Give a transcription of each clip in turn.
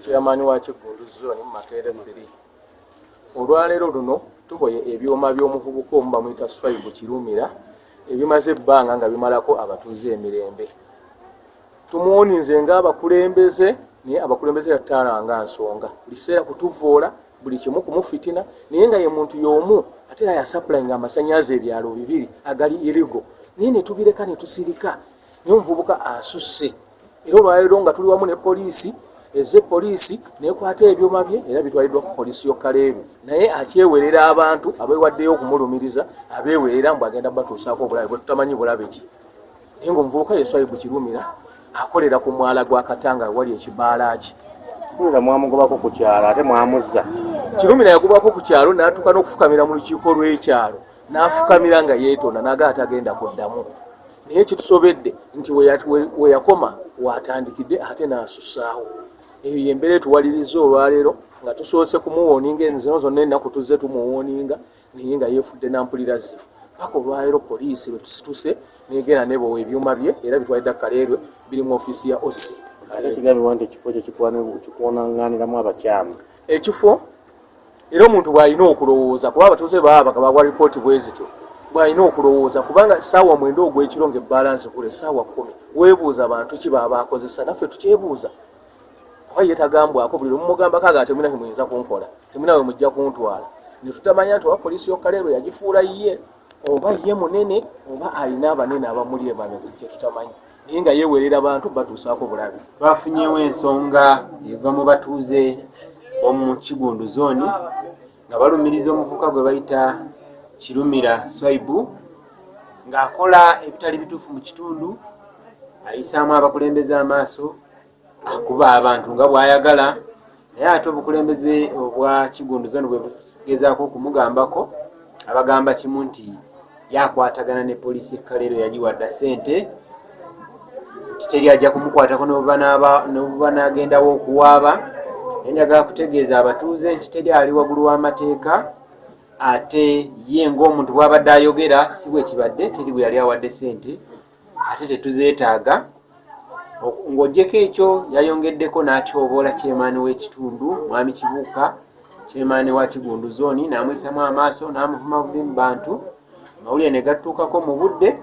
chairman wa Kigundu zone mu Makerere 3. Olwaleero luno tuboye ebyoma by'omuvubuka omu bamuyita Swaibu Kirumira ebimaze ebbanga nga bimalako abatuuze emirembe. Tumuwoninze ng'abakulembeze naye abakulembeze yataalanga nsonga buli kiseera kutuvoola buli kimu kumufitina naye nga ye muntu y'omu ate era yasaplayinga amasannyalaze ebyalo bibiri agali irigo naye ne tubireka ne tusirika naye omuvubuka asusse. Era olwaleero nga tuli wamu ne poliisi ezze poliisi nekwata ebyuma bye era bitwaliddwa ku poliisi yo kaleerwe naye akyewerera abantu abeewaddeyo okumulumiriza abeewerera mbu agenda batuusaako obulabe bwe tutamanyi bulabe ki. Naye ng'omuvubuka ye Swaibu Kirumira akolera ku mwala gwa Katanga wali ekibaala ki. Kirumira mwamugobako ku kyalo ate mwamuzza. Kirumira yagobako ku kyalo n'atuuka n'okufukamira mu lukiiko lw'ekyalo n'afukamira nga yeetonda naga atagenda kuddamu. Naye kitusobedde nti we yakoma watandikidde ate n'asussaawo. Eyo yembeera etuwaliriza olwaleero nga tusoose kumuwooninga enzino zonna ennaku tuzze tumuwooninga naye nga yeefudde nampulirazi. Paka olwaleero poliisi bwe tusituse negenda nebowa ebyuma bye era bitwalidde Kaleerwe biri mu ofiisi ya OC. Kigambibwa nti ekifo kyo kikuwonanganiramu abakyamu. Ekifo era omuntu bw'alina okulowooza kuba abatuuze baba bawa ripooti bwe zityo bw'alina okulowooza kubanga ssaawa 9 ogw'ekiro ng'ebbalansi kule ssaawa 10 weebuuza abantu ki baba bakozesa naffe tukyebuuza. Oba ye tagambwako buli lumu mugambako aga temuna kimuyinza kunkola temuna we mujja kuntwala ne tutamanya nti oba poliisi y'Okaleerwe yagifuula ye oba ye munene oba alina abanene abamuli emabega kyetutamanyi naye nga yeewerera abantu batuusaako bulabe. Twafunyeewo ensonga eva mu batuuze b'omu Kigundu zooni nga balumiriza omuvubuka gwe bayita Kirumira Swaibu ng'akola ebitali bituufu mu kitundu ayisaamu abakulembeze amaaso akuba abantu nga bw'ayagala naye ate obukulembeze obwa Kigundu zooni bwe bugezaako okumugambako abagamba kimu nti yakwatagana ne poliisi Kaleerwe yagiwadde ssente teri ajja kumukwatako n'obuba n'agendawo okuwaaba. Njagala kutegeeza abatuuze nti teri ali waggulu w'amateeka ate ye ng'omuntu bw'abadde ayogera si bwe kibadde teri bwe yali awadde ssente ate tetuzeetaaga. Ng'oggyeko ekyo yayongeddeko n'atyoboola kyemaani w'ekitundu mwami Kibuuka kyemaani wa Kigundu zooni n'amwisamu amaaso n'amuvuma bubi mu bantu. Amawulire ne gatuukako mu budde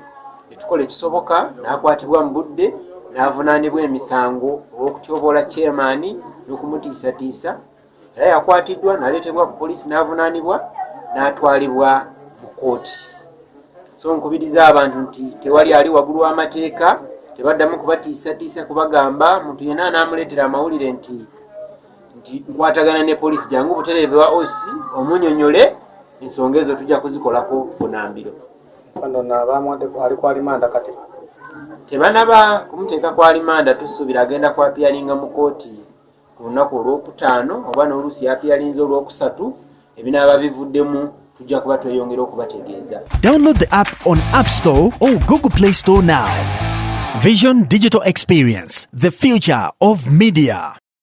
ne tukola ekisoboka n'akwatibwa mu budde n'avunaanibwa emisango olw'okutyoboola kyemaani n'okumutiisatiisa. Era yakwatiddwa n'aleetebwa ku poliisi n'avunaanibwa n'atwalibwa mu kooti. So nkubiriza abantu nti tewali ali waggulu w'amateeka tebaddamu kubatiisatiisa kubagamba muntu yenna n'amuleetera amawulire nti nkwatagana ne poliisi jangu butereeve wa OC omunnyonnyole ensonga ezo tujja kuzikolako bunambiro. Ali ku alimanda kati tebanaba kumuteeka ku alimanda tusuubira agenda ku apiyaringa mu kooti ku lunaku olw'okutaano oba n'oluusi yapiyarinze olw'okusatu ebinaaba bivuddemu tujja kuba tweyongera okubategeeza. Download the app on App Store or Google Play Store now. Vision Digital Experience, the future of media.